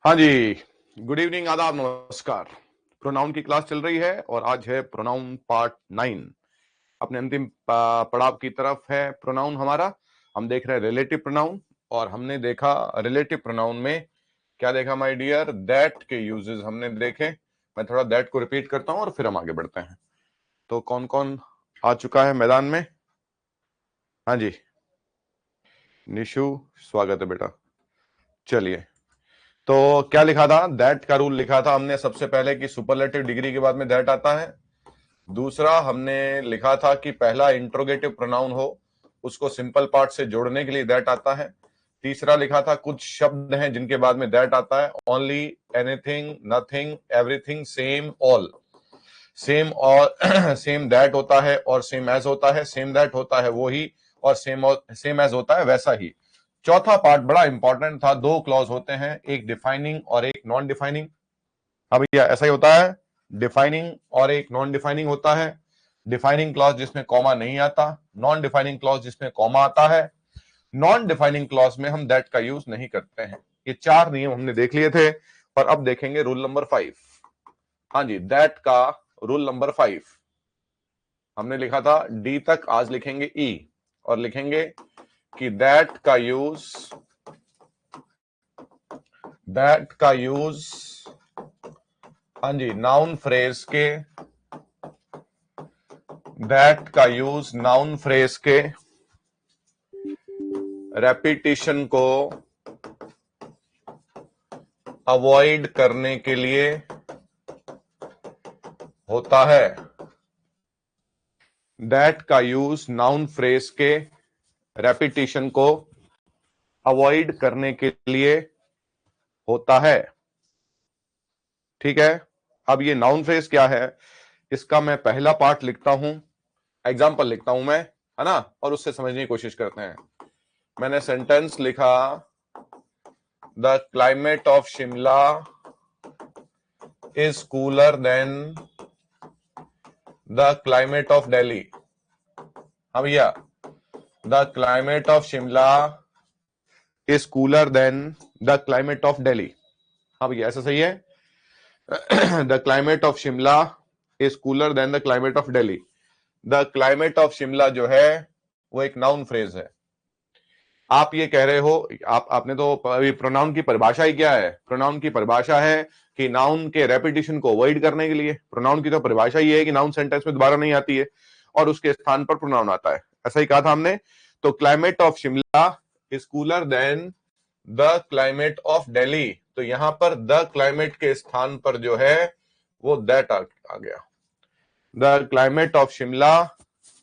हाँ जी, good evening, आदाब, नमस्कार। प्रोनाउन की क्लास चल रही है और आज है प्रोनाउन पार्ट 9। अपने अंतिम पड़ाव की तरफ है प्रोनाउन हमारा। हम देख रहे हैं रिलेटिव प्रोनाउन और हमने देखा रिलेटिव प्रोनाउन में क्या देखा माय डियर, दैट के यूजेस हमने देखे। मैं थोड़ा दैट को रिपीट करता हूं और फिर हम आगे बढ़ते हैं। तो कौन कौन आ चुका है मैदान में? हाँ जी, निशु, स्वागत है बेटा। चलिए, तो क्या लिखा था? दैट का रूल लिखा था हमने सबसे पहले कि सुपरलेटिव डिग्री के बाद में दैट आता है। दूसरा हमने लिखा था कि पहला इंट्रोगेटिव प्रोनाउन हो उसको सिंपल पार्ट से जोड़ने के लिए दैट आता है। तीसरा लिखा था कुछ शब्द हैं जिनके बाद में दैट आता है, only, anything, nothing, everything, same, all. Same और सेम दैट होता है और सेम एज होता है। सेम दैट होता है वो ही और सेम एज होता है वैसा ही। चौथा पार्ट बड़ा इंपॉर्टेंट था, दो क्लॉज होते हैं, एक डिफाइनिंग और एक नॉन डिफाइनिंग। हाँ भैया, ऐसा ही होता है, डिफाइनिंग और एक नॉन डिफाइनिंग होता है। डिफाइनिंग क्लॉज जिसमें कॉमा नहीं आता, नॉन डिफाइनिंग क्लॉज जिसमें कॉमा आता है। नॉन डिफाइनिंग क्लॉज में हम दैट का यूज नहीं करते हैं। ये चार नियम हमने देख लिए थे और अब देखेंगे रूल नंबर 5। हाँ जी, दैट का रूल नंबर 5 हमने लिखा था डी तक, आज लिखेंगे ई और लिखेंगे कि दैट का यूज हाँ जी नाउन फ्रेज के, दैट का यूज नाउन फ्रेज के रेपिटिशन को अवॉइड करने के लिए होता है। दैट का यूज नाउन फ्रेज के रेपिटिशन को अवॉइड करने के लिए होता है। ठीक है, अब ये नाउन फ्रेज क्या है, इसका मैं पहला पार्ट लिखता हूं, एग्जाम्पल लिखता हूं मैं, है ना, और उससे समझने की कोशिश करते हैं। मैंने सेंटेंस लिखा, the climate of Shimla is cooler than the climate of Delhi. हाँ भैया, the climate of Shimla is cooler than the climate of Delhi. हाँ भैया, ऐसा सही है। The climate of Shimla is cooler than the climate of Delhi. The climate of Shimla जो है वो एक नाउन फ्रेज है। आप ये कह रहे हो, आपने तो अभी प्रोनाउन की परिभाषा ही क्या है? प्रोनाउन की परिभाषा है कि नाउन के रेपिटेशन को अवॉइड करने के लिए। प्रोनाउन की तो परिभाषा ही है कि नाउन सेंटेंस में दोबारा नहीं आती है और उसके स्थान पर प्रोनाउन आता है। ऐसा ही कहा था हमने। तो climate of Shimla is cooler than the climate of Delhi. तो यहां पर द क्लाइमेट के स्थान पर जो है वो दैट आ गया। The climate of Shimla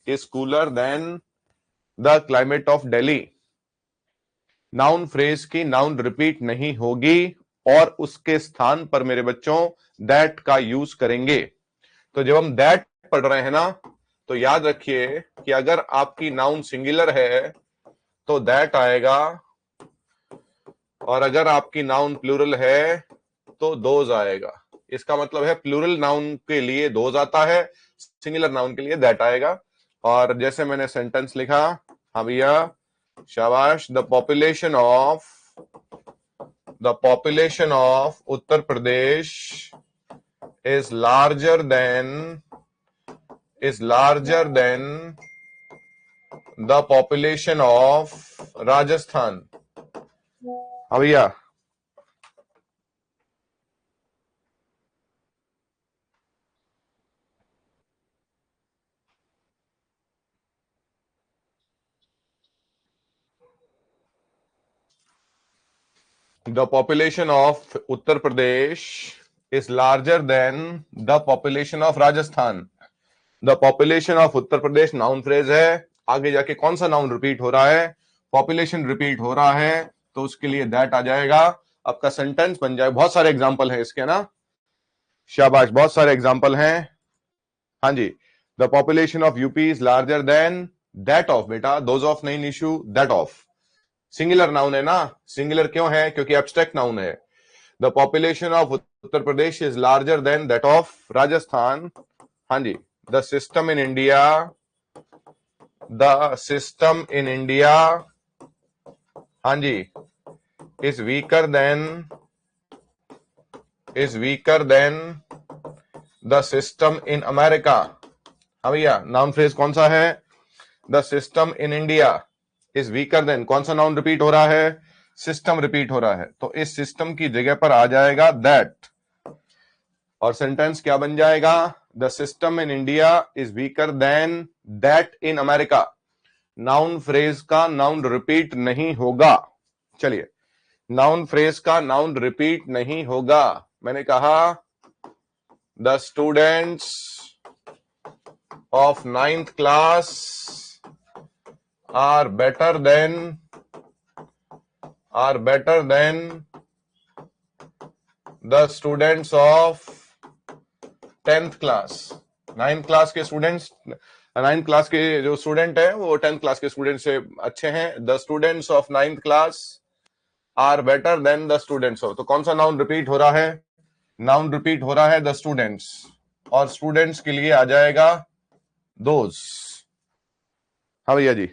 is cooler than the climate of Delhi. Noun phrase की नाउन रिपीट नहीं होगी और उसके स्थान पर मेरे बच्चों दैट का यूज करेंगे। तो जब हम दैट पढ़ रहे हैं ना, तो याद रखिए कि अगर आपकी नाउन सिंगुलर है तो दैट आएगा और अगर आपकी नाउन प्लूरल है तो दोज आएगा। इसका मतलब है प्लूरल नाउन के लिए दोज आता है, सिंगुलर नाउन के लिए दैट आएगा। और जैसे मैंने सेंटेंस लिखा, हाँ भैया, शाबाश, the population of Uttar Pradesh is larger than the population of Rajasthan। हाँ भैया, the population of Uttar Pradesh is larger than the population of Rajasthan। The population of Uttar Pradesh noun phrase है। आगे जाके कौन सा नाउन रिपीट हो रहा है? पॉपुलेशन रिपीट हो रहा है, तो उसके लिए दैट आ जाएगा। आपका सेंटेंस बन जाए। बहुत सारे एग्जांपल हैं इसके ना, शाबाश, बहुत सारे एग्जांपल हैं। हाँ जी, the population of UP is larger than that of, बेटा दोज ऑफ नहीं निशु, दैट ऑफ। सिंगुलर नाउन है ना, सिंगुलर क्यों है? क्योंकि एब्स्ट्रैक्ट नाउन है। The population of Uttar Pradesh is larger than that of Rajasthan. हाँ जी, द सिस्टम इन इंडिया हाँ जी, is weaker than is weaker than the system in America. हाँ भैया, नाउन फ्रेज कौन सा है? The system in India is weaker then, कौन सा नाउन रिपीट हो रहा है? सिस्टम रिपीट हो रहा है, तो इस सिस्टम की जगह पर आ जाएगा दैट, और सेंटेंस क्या बन जाएगा? The system in India is weaker than that in America. Noun phrase का नाउन रिपीट नहीं होगा। चलिए, नाउन फ्रेज का नाउन रिपीट नहीं होगा। मैंने कहा the students of 9th class are better than the students of 10th class. 9th class के स्टूडेंट्स, 9th क्लास के जो स्टूडेंट है वो 10th क्लास के स्टूडेंट से अच्छे हैं। The students of 9th class are better than the students of, तो कौन सा नाउन रिपीट हो रहा है? नाउन रिपीट हो रहा है द स्टूडेंट्स, और स्टूडेंट्स के लिए आ जाएगा दोज। हाँ भैया जी,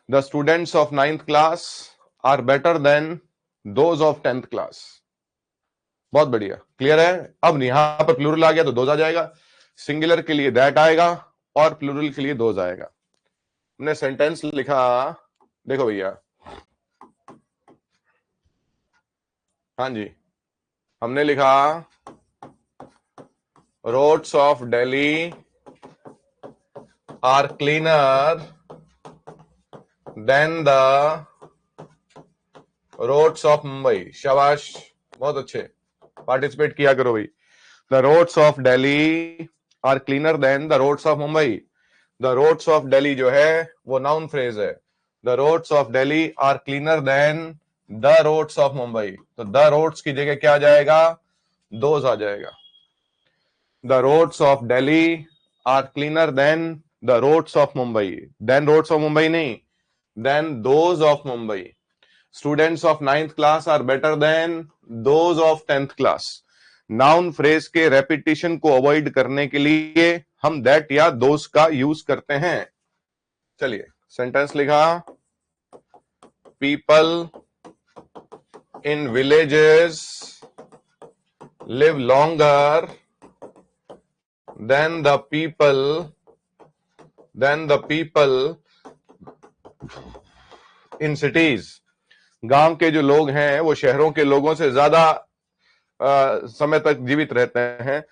the students of 9th class are better than those of 10th class. बहुत बढ़िया, क्लियर है। अब यहां पर प्लूरल आ गया तो दोज आ जाएगा, सिंगुलर के लिए दैट आएगा और प्लूरल के लिए दोज आएगा। हमने सेंटेंस लिखा, देखो भैया, हाँ जी, हमने लिखा roads of Delhi are cleaner than the roads of Mumbai. शाबाश, बहुत अच्छे, पार्टिसिपेट किया करो भाई। The roads of Delhi are cleaner than the roads of Mumbai. The roads of Delhi जो है वो नाउन फ्रेज है। The roads of Delhi are cleaner than the roads of Mumbai, तो द रोड्स की जगह क्या आ जाएगा? दोज आ जाएगा। The roads of Delhi are cleaner than the roads of Mumbai, than roads of Mumbai नहीं, than those of Mumbai. Students of 9th class are better than those of 10th class. Noun phrase के repetition को avoid करने के लिए हम that या those का use करते हैं। चलिए, सेंटेंस लिखा, people in villages live longer then the people in cities. गांव के जो लोग हैं वो शहरों के लोगों से ज्यादा समय तक जीवित रहते हैं।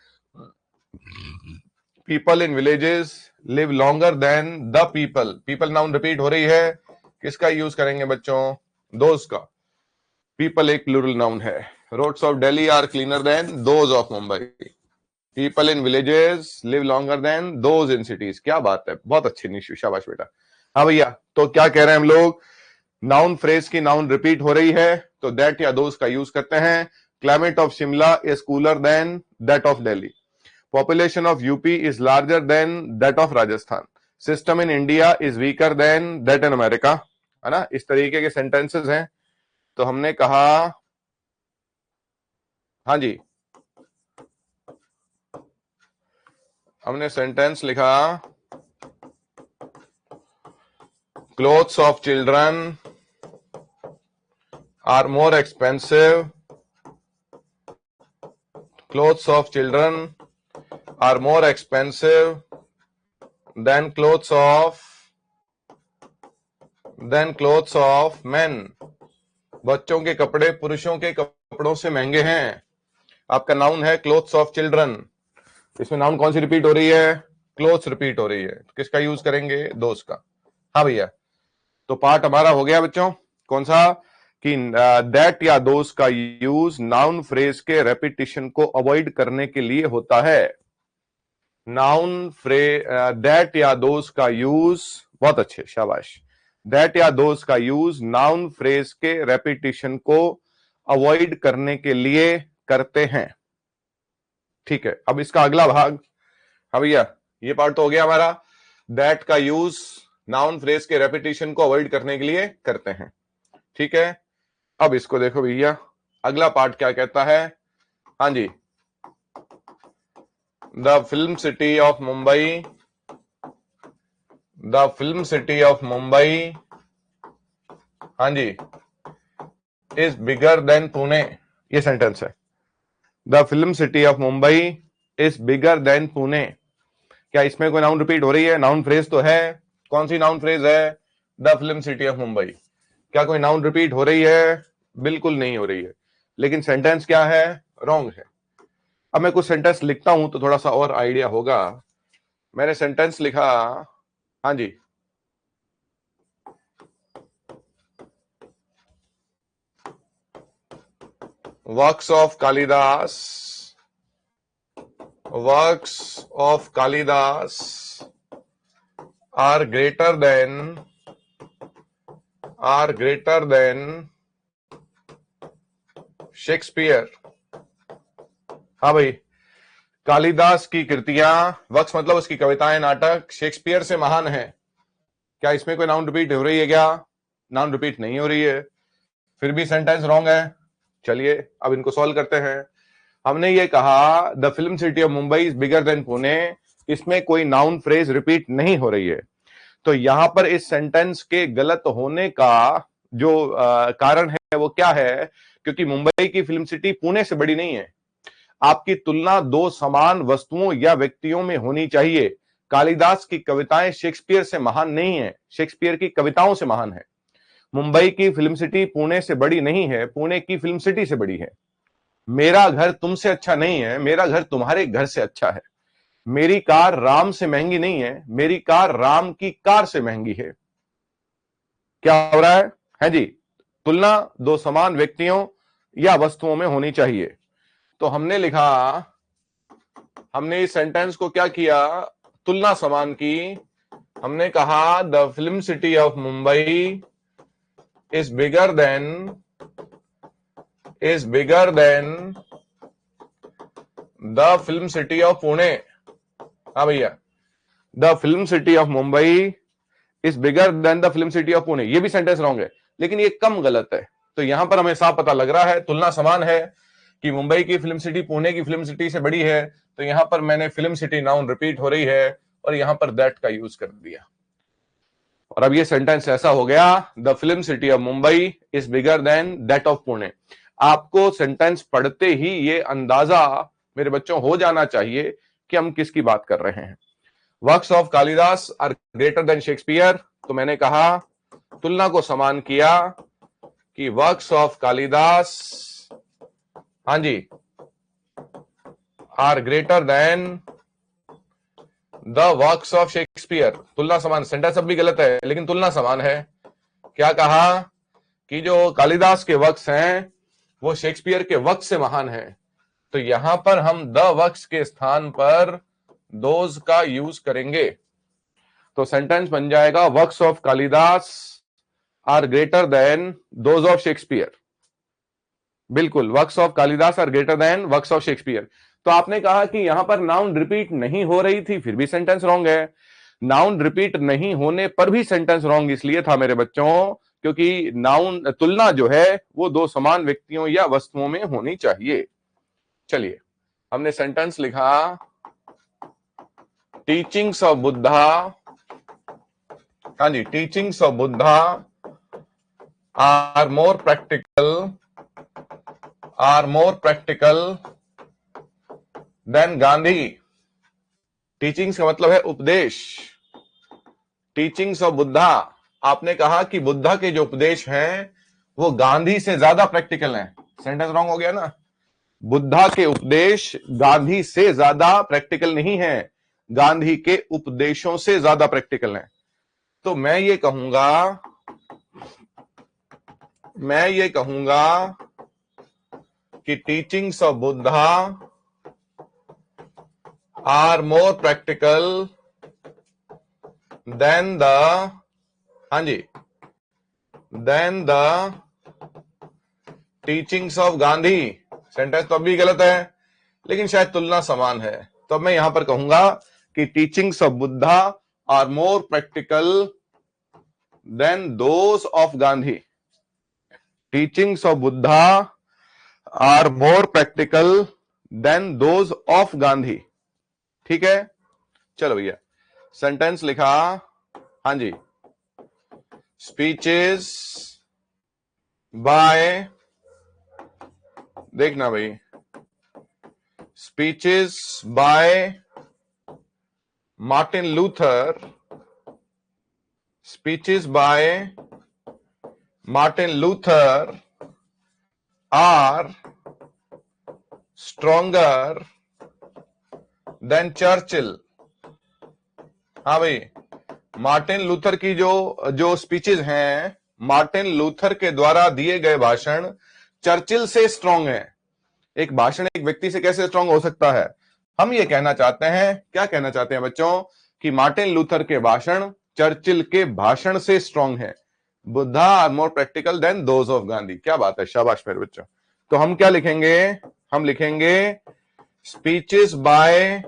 People in villages live longer then the people noun repeat हो रही है, किसका यूज करेंगे बच्चों? दोज का। पीपल एक प्लूरल नाउन है। Roads of Delhi are cleaner than those of Mumbai. People in villages live longer than those in cities. क्या बात है, बहुत अच्छी निशु, शाबाश बेटा। हाँ भैया, तो क्या कह रहे हैं हम लोग? नाउन फ्रेज की नाउन रिपीट हो रही है तो दैट या दोज का यूज करते हैं। Climate of Shimla is cooler than that of Delhi. Population of UP is larger than that of Rajasthan. System in India is weaker than that in America, है ना? इस तरीके के सेंटेंसेस हैं। तो हमने कहा, हाँ जी, हमने सेंटेंस लिखा, clothes of children are more expensive, clothes of children are more expensive than clothes of men. बच्चों के कपड़े पुरुषों के कपड़ों से महंगे हैं। आपका नाउन है क्लोथ्स ऑफ चिल्ड्रन, इसमें नाउन कौन सी रिपीट हो रही है? क्लोथ्स रिपीट हो रही है, किसका यूज करेंगे? दोज का। हाँ भैया, तो पार्ट हमारा हो गया बच्चों, कौन सा? कि दैट या दोज का यूज नाउन फ्रेज के रेपिटेशन को अवॉइड करने के लिए होता है। नाउन फ्रेज दैट या दोज का यूज, बहुत अच्छे, शाबाश। दैट या दोज का यूज नाउन फ्रेज के रेपिटेशन को अवॉइड करने के लिए करते हैं। ठीक है, अब इसका अगला भाग। हाँ भैया, ये पार्ट तो हो गया हमारा, दैट का यूज नाउन फ्रेज के रेपिटेशन को अवॉइड करने के लिए करते हैं। ठीक है, अब इसको देखो भैया, अगला पार्ट क्या कहता है? हाँ जी, the film city of Mumbai, हाँ जी, इज बिगर देन पुणे। ये सेंटेंस है। The film city of Mumbai is bigger than Pune. क्या इसमें कोई नाउन रिपीट हो रही है? नाउन फ्रेज तो है। कौन सी नाउन फ्रेज है? The film city of Mumbai. क्या कोई नाउन रिपीट हो रही है? बिल्कुल नहीं हो रही है। लेकिन सेंटेंस क्या है? रॉन्ग है। अब मैं कुछ सेंटेंस लिखता हूं तो थोड़ा सा और आइडिया होगा। मैंने सेंटेंस लिखा, हाँ जी, works of Kalidas, works of Kalidas are greater than Shakespeare. हाँ भाई, कालिदास की कृतियां, वर्क्स मतलब उसकी कविताएं, नाटक शेक्सपियर से महान है। क्या इसमें कोई नाउन रिपीट हो रही है? क्या नाउन रिपीट नहीं हो रही है? फिर भी सेंटेंस रॉन्ग है। चलिए अब इनको सॉल्व करते हैं। हमने ये कहा the film city of Mumbai is bigger than Pune, इसमें कोई नाउन फ्रेज रिपीट नहीं हो रही है। तो यहां पर इस सेंटेंस के गलत होने का जो कारण है वो क्या है? क्योंकि मुंबई की फिल्म सिटी पुणे से बड़ी नहीं है। आपकी तुलना दो समान वस्तुओं या व्यक्तियों में होनी चाहिए। कालिदास की कविताएं शेक्सपियर से महान नहीं है, शेक्सपियर की कविताओं से महान है। मुंबई की फिल्म सिटी पुणे से बड़ी नहीं है, पुणे की फिल्म सिटी से बड़ी है। मेरा घर तुमसे अच्छा नहीं है, मेरा घर तुम्हारे घर से अच्छा है। मेरी कार राम से महंगी नहीं है, मेरी कार राम की कार से महंगी है। क्या हो रहा है जी? तुलना दो समान व्यक्तियों या वस्तुओं में होनी चाहिए। तो हमने लिखा, हमने इस सेंटेंस को क्या किया? तुलना समान की। हमने कहा the film city of Mumbai is bigger then the film city of Pune. हाँ भैया, the film city of Mumbai is bigger then the film city of Pune. ये भी सेंटेंस रॉन्ग है, लेकिन ये कम गलत है। तो यहां पर हमें साफ पता लग रहा है तुलना समान है कि मुंबई की फिल्म सिटी पुणे की फिल्म सिटी से बड़ी है। तो यहां पर मैंने फिल्म सिटी नाउन रिपीट हो रही है और यहां पर दैट का यूज कर दिया। और अब ये सेंटेंस ऐसा हो गया, the film city of Mumbai is bigger then that of Pune. आपको सेंटेंस पढ़ते ही ये अंदाजा मेरे बच्चों हो जाना चाहिए कि हम किसकी बात कर रहे हैं। Works of Kalidas are greater than Shakespeare. तो मैंने कहा, तुलना को समान किया कि वर्क्स ऑफ कालिदास, हाँ जी, are greater than the works of Shakespeare. तुलना समान, सेंटेंस अब भी गलत है लेकिन तुलना समान है। क्या कहा? कि जो कालिदास के वर्क्स हैं वो शेक्सपियर के वर्क से महान है। तो यहां पर हम द वर्क्स के स्थान पर दोज का यूज करेंगे। तो सेंटेंस बन जाएगा works of Kalidas are greater than those of Shakespeare. बिल्कुल, works of Kalidas are greater than works of Shakespeare. तो आपने कहा कि यहां पर नाउन रिपीट नहीं हो रही थी, फिर भी सेंटेंस रॉन्ग है। नाउन रिपीट नहीं होने पर भी सेंटेंस रॉन्ग इसलिए था मेरे बच्चों, क्योंकि नाउन तुलना जो है वो दो समान व्यक्तियों या वस्तुओं में होनी चाहिए। चलिए, हमने सेंटेंस लिखा, टीचिंग्स ऑफ बुद्धा, हाँ जी, teachings of Buddha are more practical than Gandhi. Teachings का मतलब है उपदेश। टीचिंग्स ऑफ बुद्धा, आपने कहा कि बुद्धा के जो उपदेश हैं वो गांधी से ज्यादा प्रैक्टिकल हैं। सेंटेंस रॉन्ग हो गया ना? बुद्धा के उपदेश गांधी से ज्यादा प्रैक्टिकल नहीं है, गांधी के उपदेशों से ज्यादा प्रैक्टिकल हैं। तो मैं ये कहूंगा कि teachings of Buddha are more practical than the, हाँ जी, than the teachings of Gandhi. Sentence तो अभी गलत है लेकिन शायद तुलना समान है। तो मैं यहां पर कहूंगा कि teachings of Buddha are more practical than those of Gandhi. Teachings of Buddha are more practical than those of Gandhi. ठीक है, चलो भैया, सेंटेंस लिखा, हाँ जी, स्पीचेस बाय, देखना भाई, speeches by Martin Luther, speeches by Martin Luther are stronger than Churchill. हाँ भाई, मार्टिन लूथर की जो जो स्पीचेस हैं, मार्टिन लूथर के द्वारा दिए गए भाषण चर्चिल से स्ट्रांग है। एक भाषण एक व्यक्ति से कैसे स्ट्रांग हो सकता है? हम ये कहना चाहते हैं, क्या कहना चाहते हैं बच्चों, कि मार्टिन लूथर के भाषण चर्चिल के भाषण से स्ट्रांग है। Buddha are more practical than those of Gandhi. क्या बात है, शाबाश मेरे बच्चों। तो हम क्या लिखेंगे? हम लिखेंगे speeches by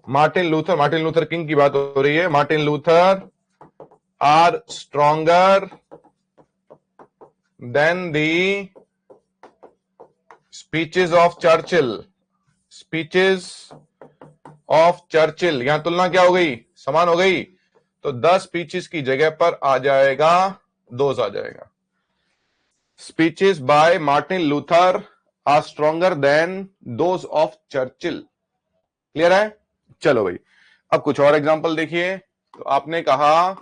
Martin Luther, Martin Luther King की बात हो रही है, Martin Luther are stronger than the speeches of Churchill, speeches of Churchill. यहां तुलना क्या हो गई? समान हो गई। तो 10 स्पीचेस की जगह पर आ जाएगा दोज आ जाएगा। Speeches by Martin Luther are stronger than those of Churchill. Clear है? चलो भाई, अब कुछ और एग्जांपल देखिए। तो आपने कहा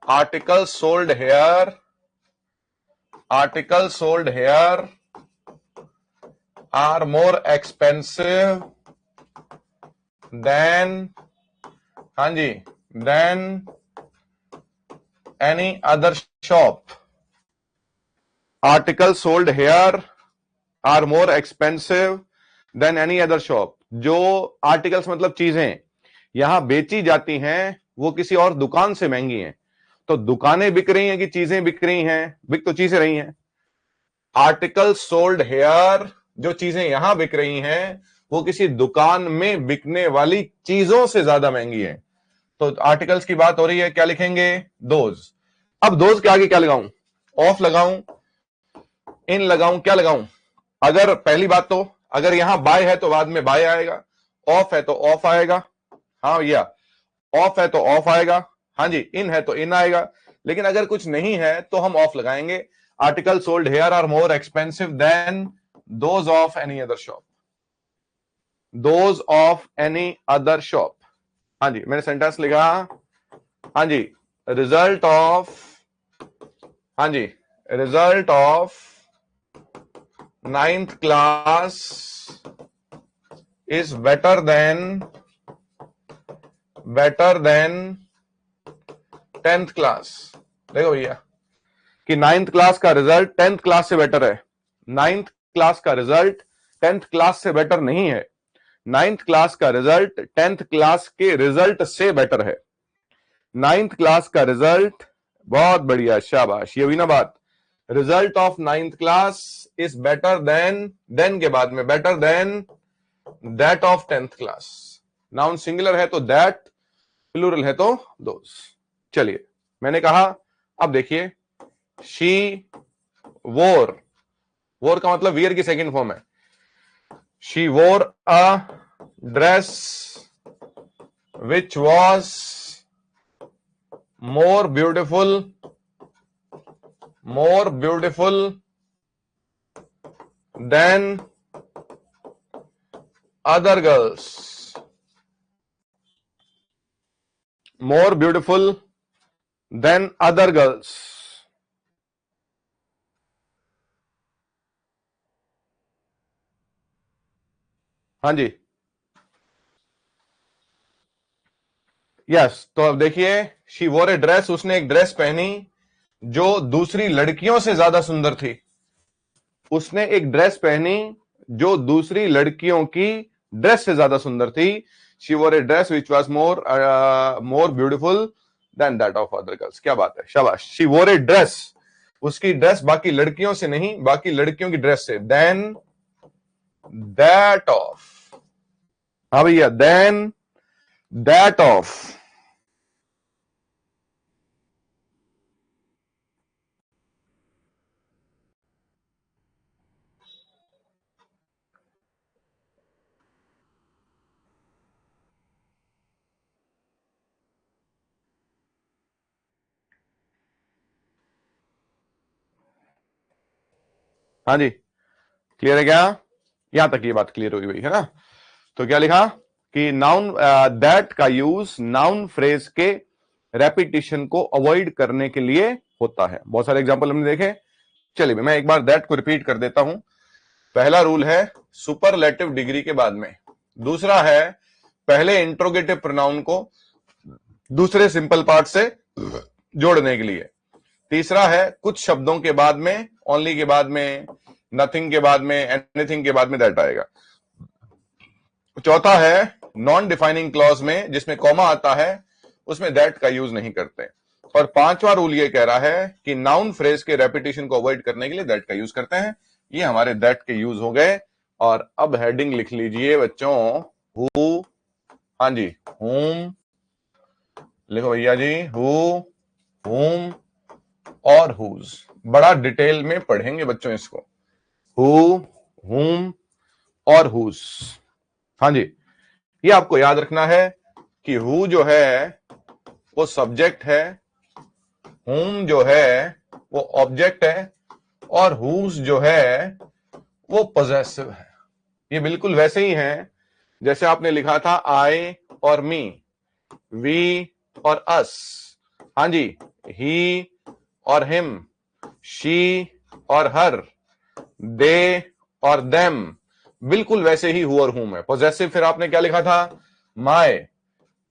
article sold here, article sold here are more expensive than, हाँ जी, than any other shop. Article sold here are more expensive than any other shop. जो आर्टिकल्स मतलब चीजें यहां बेची जाती हैं वो किसी और दुकान से महंगी हैं। तो दुकानें बिक रही हैं कि चीजें बिक रही हैं? बिक तो चीजें रही हैं। आर्टिकल सोल्ड हेयर, जो चीजें यहां बिक रही हैं वो किसी दुकान में बिकने वाली चीजों से ज्यादा महंगी है। तो आर्टिकल्स की बात हो रही है, क्या लिखेंगे? दोज। अब दोज के आगे क्या लगाऊं? ऑफ लगाऊं, इन लगाऊं, क्या लगाऊं? अगर पहली बात तो अगर यहां बाय है तो बाद में बाय आएगा, ऑफ है तो ऑफ आएगा। हाँ भैया, ऑफ है तो ऑफ आएगा, हाँ जी, इन है तो इन आएगा। लेकिन अगर कुछ नहीं है तो हम ऑफ लगाएंगे। Article sold here are more expensive than those of any other shop, those of any other shop. हाँ जी, मैंने सेंटेंस लिखा। हाँ जी, रिजल्ट ऑफ, हाँ जी, result of 9th class is better than 10th class. देखो भैया कि 9th क्लास का रिजल्ट 10th क्लास से बेटर है। 9th क्लास का रिजल्ट 10th क्लास से बेटर नहीं है। 9th क्लास का रिजल्ट 10th क्लास के रिजल्ट से बेटर है। 9th क्लास का रिजल्ट, बहुत बढ़िया, शाबाश, ये हुई ना बात। Result of 9th class is better then के बाद में better than that of 10th class. Noun singular है तो दैट, प्लूरल है तो दोस। चलिए, मैंने कहा, अब देखिए, शी वोर, वोर का मतलब वियर की सेकंड फॉर्म है। She wore a dress which was more beautiful than other girls, more beautiful than other girls. हाँ जी, यस। तो अब देखिए, शी वोर ए ड्रेस, उसने एक ड्रेस पहनी जो दूसरी लड़कियों से ज्यादा सुंदर थी। उसने एक ड्रेस पहनी जो दूसरी लड़कियों की ड्रेस से ज्यादा सुंदर थी। She wore a dress which was more beautiful than that of other girls. क्या बात है, शाबाश। शी वोर ए ड्रेस, उसकी ड्रेस बाकी लड़कियों से नहीं, बाकी लड़कियों की ड्रेस से, देन दैट ऑफ। हाँ भैया, देन दैट ऑफ। हाँ जी, क्लियर है क्या? यहां तक ये बात क्लियर हुई हुई है ना। तो क्या लिखा कि नाउन दैट का यूज नाउन फ्रेज के रेपिटेशन को अवॉइड करने के लिए होता है। बहुत सारे एग्जांपल हमने देखे। चलिए मैं एक बार दैट को रिपीट कर देता हूं। पहला रूल है सुपरलेटिव डिग्री के बाद में। दूसरा है पहले इंट्रोगेटिव प्रोनाउन को दूसरे सिंपल पार्ट से जोड़ने के लिए। तीसरा है कुछ शब्दों के बाद में, ओनली के बाद में, नथिंग के बाद में, एनीथिंग के बाद में दैट आएगा। चौथा है नॉन डिफाइनिंग क्लॉज में जिसमें कॉमा आता है उसमें दैट का यूज नहीं करते। और पांचवा रूल ये कह रहा है कि नाउन फ्रेज के रेपिटेशन को अवॉइड करने के लिए दैट का यूज करते हैं। ये हमारे दैट के यूज हो गए। और अब हेडिंग लिख लीजिए बच्चों, हु, हाँ जी, हुम लिखो भैया जी, हु, हुम और हुज। बड़ा डिटेल में पढ़ेंगे बच्चों इसको, हु, हुम और हुज। हाँ जी, ये आपको याद रखना है कि हु जो है वो सब्जेक्ट है, हुम जो है वो ऑब्जेक्ट है और हुज जो है वो पॉजेसिव है। ये बिल्कुल वैसे ही है जैसे आपने लिखा था आई और मी, वी और अस, हाँ जी, ही और हिम, शी और हर, दे और देम। बिल्कुल वैसे ही हु और हुम है। पॉजेसिव फिर आपने क्या लिखा था, my,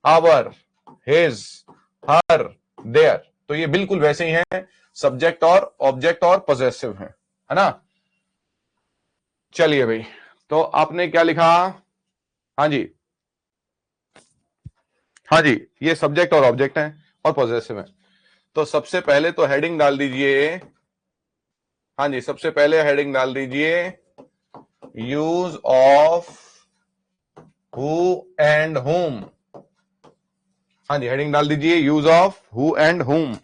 our, his, her, their. तो ये बिल्कुल वैसे ही हैं, सब्जेक्ट और ऑब्जेक्ट और पॉजेसिव हैं, है ना। चलिए भाई, तो आपने क्या लिखा, हाँ जी, हाँ जी, ये सब्जेक्ट और ऑब्जेक्ट हैं और पॉजेसिव हैं। तो सबसे पहले तो हेडिंग डाल दीजिए, हाँ जी, सबसे पहले हेडिंग डाल दीजिए use of who and whom. हाँ जी, हेडिंग डाल दीजिए use of who and whom.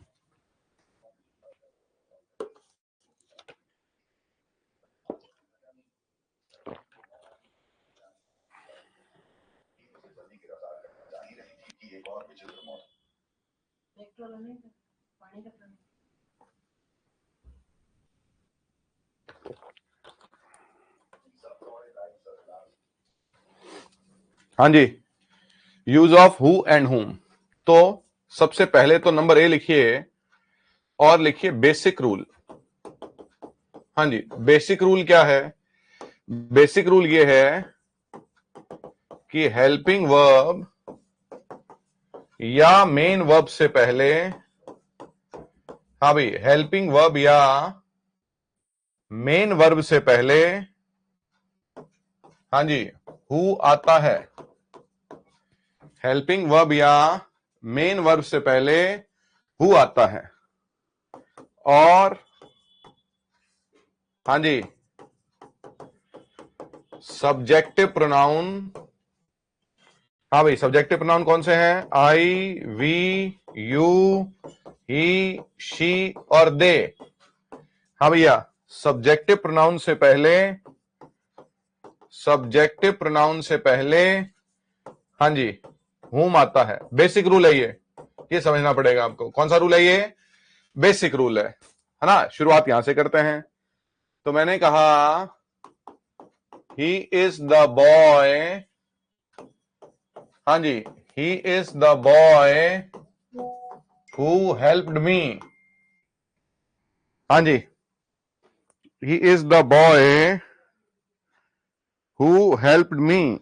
हाँ जी, use of who and whom. तो सबसे पहले तो नंबर ए लिखिए और लिखिए बेसिक रूल। हाँ जी, बेसिक रूल क्या है, बेसिक रूल ये है कि हेल्पिंग वर्ब या मेन वर्ब से पहले, हाँ भाई, हेल्पिंग वर्ब या मेन वर्ब से पहले, हाँ जी, हु आता है। हेल्पिंग वर्ब या मेन वर्ब से पहले हु आता है। और हाँ जी, सब्जेक्टिव प्रोनाउन, हाँ भाई, सब्जेक्टिव प्रोनाउन कौन से हैं, आई, वी, यू, ही, शी और दे। हाँ भैया, सब्जेक्टिव प्रोनाउन से पहले, सब्जेक्टिव प्रोनाउन से पहले, हाँ जी, हुम आता है। बेसिक रूल है ये समझना पड़ेगा आपको। कौन सा रूल है ये, बेसिक रूल है ना। शुरुआत यहां से करते हैं। तो मैंने कहा ही इज द बॉय, हाँ जी, he is the boy who helped me. हाँ जी, he is the boy who helped me.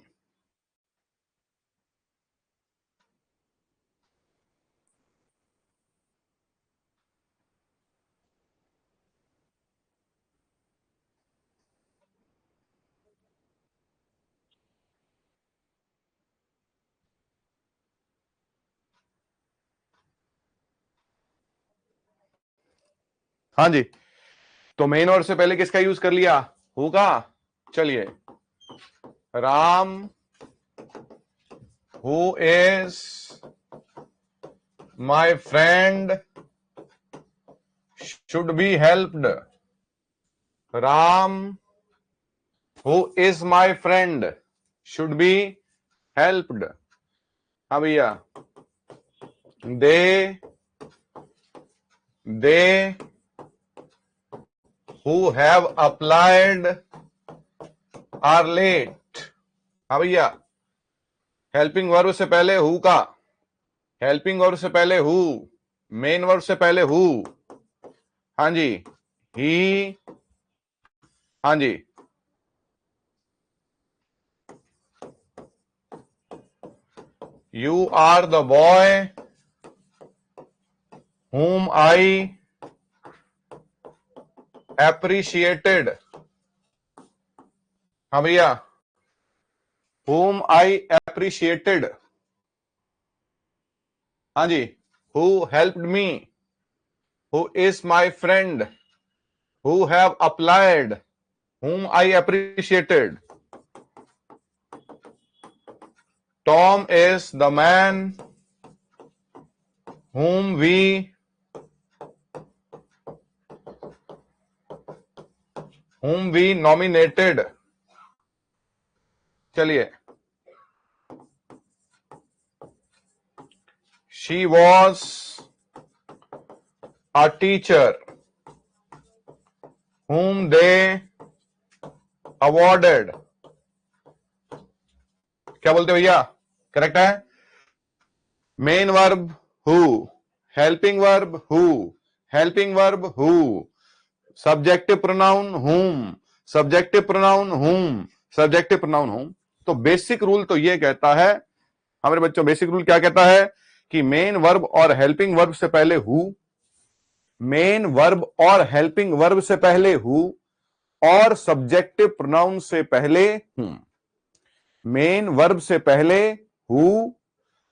हाँ जी, तो मेन वर्ब से पहले किसका यूज कर लिया, हु का। चलिए, Ram who is my friend should be helped. Ram who is my friend should be helped. हाँ भैया, they who have applied are late. हाँ भैया, हेल्पिंग वर्ब से पहले हु का, हेल्पिंग वर्ब से पहले हु, मेन वर्ब से पहले हु। हाँ जी, ही। हाँ जी, you are the boy whom I appreciated। हाँ भैया, whom I appreciated। हाँ जी, who helped me, who is my friend, who have applied, whom I appreciated। Tom is the man whom we nominated। चलिए, she was a teacher whom they awarded। क्या बोलते भैया, correct है। Main verb who, helping verb who, helping verb who, subjective pronoun हुम, subjective pronoun हुम, subjective pronoun हुम। तो basic rule तो ये कहता है हमारे बच्चों, बेसिक रूल क्या कहता है कि मेन वर्ब और हेल्पिंग वर्ब से पहले हु, मेन वर्ब और हेल्पिंग वर्ब से पहले हु, और सब्जेक्टिव प्रोनाउन से पहले हुम। मेन वर्ब से पहले हु,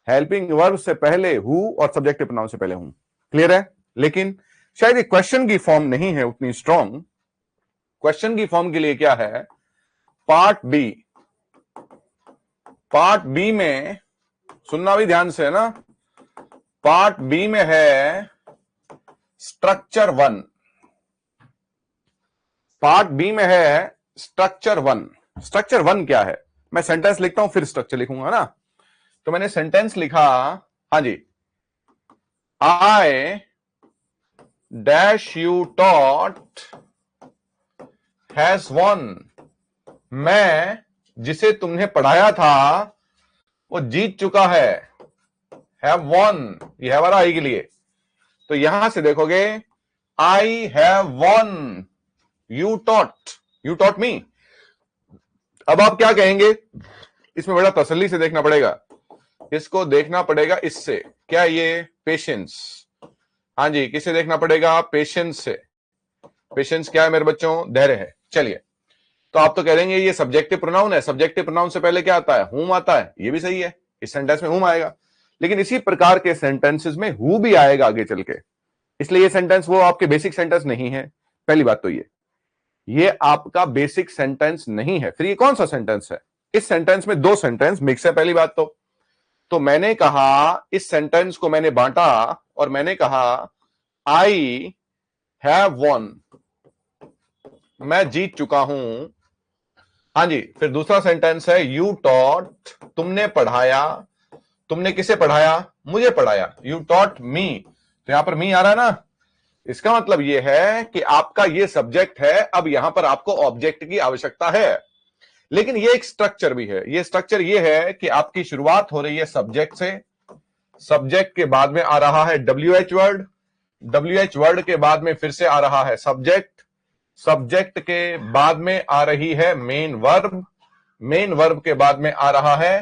हेल्पिंग वर्ब से पहले हु, और सब्जेक्टिव प्रोनाउन से पहले हूं। क्लियर है। लेकिन शायद ये क्वेश्चन की फॉर्म नहीं है उतनी स्ट्रांग। क्वेश्चन की फॉर्म के लिए क्या है, पार्ट बी। पार्ट बी में सुनना भी ध्यान से है ना, पार्ट बी में है स्ट्रक्चर वन। पार्ट बी में है स्ट्रक्चर वन। स्ट्रक्चर वन क्या है, मैं सेंटेंस लिखता हूं फिर स्ट्रक्चर लिखूंगा ना। तो मैंने सेंटेंस लिखा, हाँ जी, I dash you taught has won। मैं जिसे तुमने पढ़ाया था वो जीत चुका है। have won, ये है वाला आई के लिए। तो यहां से देखोगे I have won, you taught me। अब आप क्या कहेंगे, इसमें बड़ा तसल्ली से देखना पड़ेगा, इसको देखना पड़ेगा इससे, क्या ये पेशेंस। हाँ जी, किसे देखना पड़ेगा, पेशेंस से। पेशेंस क्या है मेरे बच्चों, धैर्य है। चलिए, तो आप तो कह देंगे ये सब्जेक्टिव प्रोनाउन है, सब्जेक्टिव प्रोनाउन से पहले क्या आता है, हुम आता है। ये भी सही है, इस सेंटेंस में हुम आएगा, लेकिन इसी प्रकार के सेंटेंसेस में हु भी आएगा आगे चल के। इसलिए ये सेंटेंस वो आपके बेसिक सेंटेंस नहीं है। पहली बात तो ये आपका बेसिक सेंटेंस नहीं है। फिर ये कौन सा सेंटेंस है, इस सेंटेंस में दो सेंटेंस मिक्स है। पहली बात तो मैंने कहा, इस सेंटेंस को मैंने बांटा और मैंने कहा आई हैव वॉन, मैं जीत चुका हूं। हाँ जी, फिर दूसरा सेंटेंस है यू टॉट, तुमने पढ़ाया। तुमने किसे पढ़ाया, मुझे पढ़ाया। यू टॉट मी, तो यहां पर मी आ रहा है ना। इसका मतलब यह है कि आपका ये सब्जेक्ट है, अब यहां पर आपको ऑब्जेक्ट की आवश्यकता है। लेकिन ये एक स्ट्रक्चर भी है। ये स्ट्रक्चर ये है कि आपकी शुरुआत हो रही है सब्जेक्ट से, सब्जेक्ट के बाद में आ रहा है WH वर्ड, WH वर्ड के बाद में फिर से आ रहा है सब्जेक्ट, सब्जेक्ट के बाद में आ रही है मेन वर्ब, मेन वर्ब के बाद में आ रहा है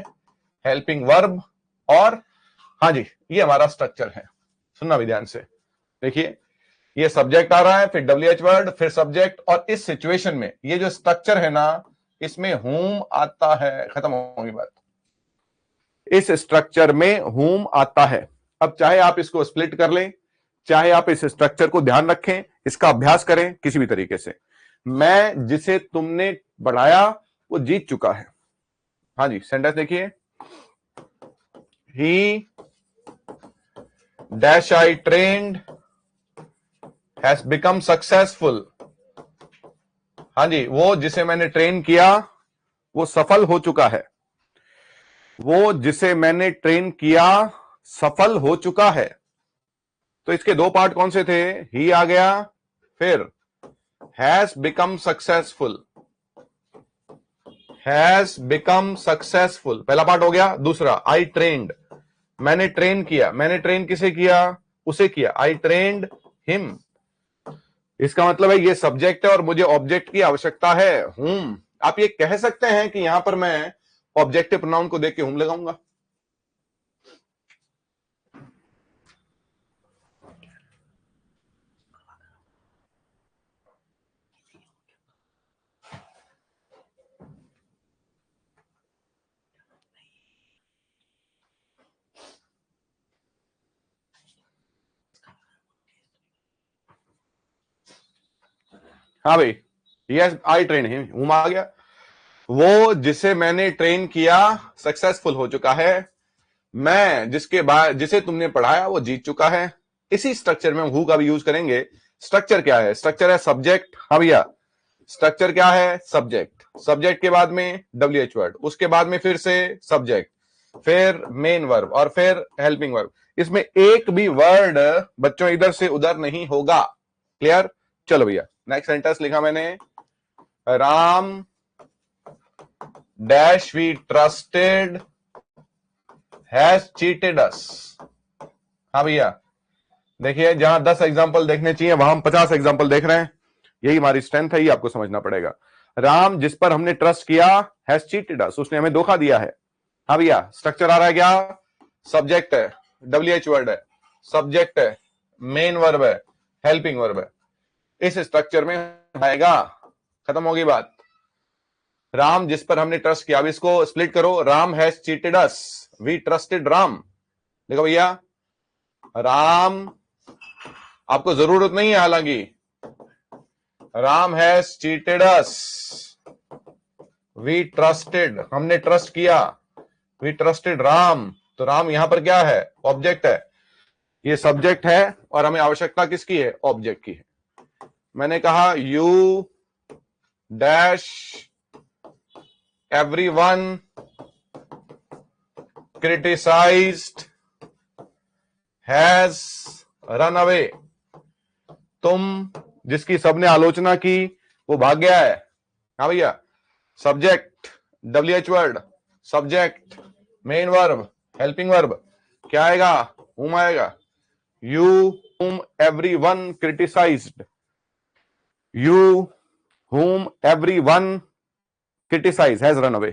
हेल्पिंग वर्ब, और हाँ जी, ये हमारा स्ट्रक्चर है। सुनना भी ध्यान से, देखिए, ये सब्जेक्ट आ रहा है, फिर WH वर्ड, फिर सब्जेक्ट, और इस सिचुएशन में ये जो स्ट्रक्चर है ना, इसमें हुम आता है। खत्म होगी बात, इस स्ट्रक्चर में हुम आता है। अब चाहे आप इसको स्प्लिट कर लें, चाहे आप इस स्ट्रक्चर को ध्यान रखें, इसका अभ्यास करें किसी भी तरीके से। मैं जिसे तुमने बढ़ाया वो जीत चुका है। हाँ जी, सेंटेंस देखिए, he dash I trained has become successful. हाँ जी, वो जिसे मैंने ट्रेन किया वो सफल हो चुका है। वो जिसे मैंने ट्रेन किया सफल हो चुका है। तो इसके दो पार्ट कौन से थे, ही आ गया, फिर has become successful. Has become successful, पहला पार्ट हो गया। दूसरा, आई ट्रेन्ड, मैंने ट्रेन किया, मैंने ट्रेन किसे किया, उसे किया, आई ट्रेन्ड हिम। इसका मतलब है ये सब्जेक्ट है और मुझे ऑब्जेक्ट की आवश्यकता है, हुम। आप ये कह सकते हैं कि यहां पर मैं ऑब्जेक्टिव प्रोनाउन को देख के हुम लगाऊंगा। हाँ भाई, यस आई ट्रेन हिम, हुम आ गया। वो जिसे मैंने ट्रेन किया सक्सेसफुल हो चुका है, मैं जिसके बाद जिसे तुमने पढ़ाया वो जीत चुका है। इसी स्ट्रक्चर में हु का भी यूज करेंगे। स्ट्रक्चर क्या है? स्ट्रक्चर है सब्जेक्ट। हाँ भैया, स्ट्रक्चर क्या है? सब्जेक्ट। सब्जेक्ट के बाद में WH वर्ड, उसके बाद में फिर से सब्जेक्ट, फिर मेन वर्ब और फिर हेल्पिंग वर्ब। इसमें एक भी वर्ड बच्चों इधर से उधर नहीं होगा। क्लियर? चलो भैया, नेक्स्ट सेंटेंस लिखा मैंने, Ram dash we trusted has cheated us. हाँ भैया, देखिए जहां 10 एग्जाम्पल देखने चाहिए वहां हम 50 एग्जाम्पल देख रहे हैं। यही हमारी स्ट्रेंथ है, ये आपको समझना पड़ेगा। राम जिस पर हमने ट्रस्ट किया हैज चीटेड अस, उसने हमें धोखा दिया है। हाँ भैया, स्ट्रक्चर आ रहा है क्या? सब्जेक्ट है, WH वर्ड है, सब्जेक्ट है, मेन वर्ब है, हेल्पिंग वर्ब है। इस स्ट्रक्चर में आएगा। खत्म होगी बात। राम जिस पर हमने ट्रस्ट किया। अब इसको स्प्लिट करो, Ram has cheated us, we trusted Ram. देखो भैया, राम, आपको जरूरत नहीं है हालांकि, Ram has cheated us, we trusted, हमने ट्रस्ट किया, वी ट्रस्टेड राम। तो राम यहां पर क्या है? ऑब्जेक्ट है। ये सब्जेक्ट है और हमें आवश्यकता किसकी है? ऑब्जेक्ट की है। मैंने कहा you dash everyone criticised has run away, तुम जिसकी सबने आलोचना की वो भाग गया है। हाँ भैया, subject, WH word, subject, main verb, helping verb, क्या आएगा? हुम आएगा। You whom everyone criticised, you whom everyone criticise has run away.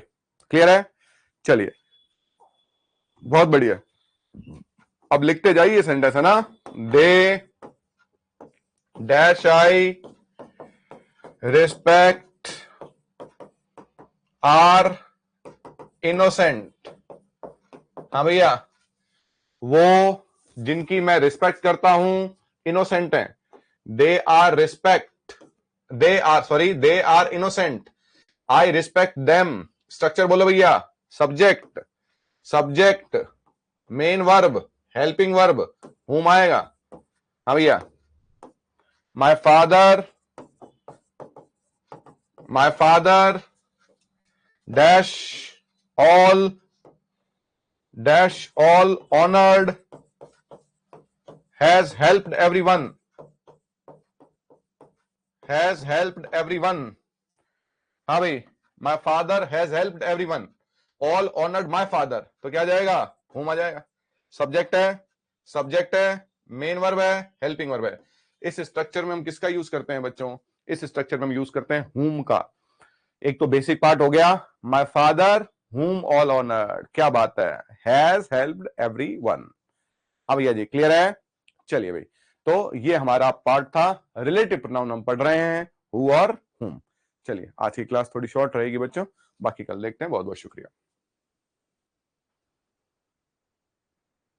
Clear है? चलिए, बहुत बढ़िया। अब लिखते जाइए सेंटेंस, है ना। They dash I respect are innocent. हाँ भैया, वो जिनकी मैं रिस्पेक्ट करता हूं इनोसेंट है। They are respect, they are innocent, I respect them. Structure बोलो भैया, subject, subject, main verb, helping verb, whom आएगा। हाँ भैया, my father dash all honoured has helped everyone, has helped everyone. हाँ भाई, my father has helped everyone, all honoured my father, तो क्या जाएगा? हुम आ जाएगा। सब्जेक्ट है, मेन वर्ब है, हेल्पिंग वर्ब है। इस स्ट्रक्चर में हम किसका यूज करते हैं बच्चों? इस स्ट्रक्चर में हम यूज करते हैं हुम का। एक तो बेसिक पार्ट हो गया, माय फादर हुम ऑल ऑनर्ड, क्या बात है, हैज हेल्प्ड एवरीवन। अब भैया जी क्लियर है? चलिए भाई, तो ये हमारा पार्ट था, रिलेटिव प्रोनाउन हम पढ़ रहे हैं, हु और हुम। चलिए, आज की क्लास थोड़ी शॉर्ट रहेगी बच्चों, बाकी कल देखते हैं। बहुत बहुत शुक्रिया।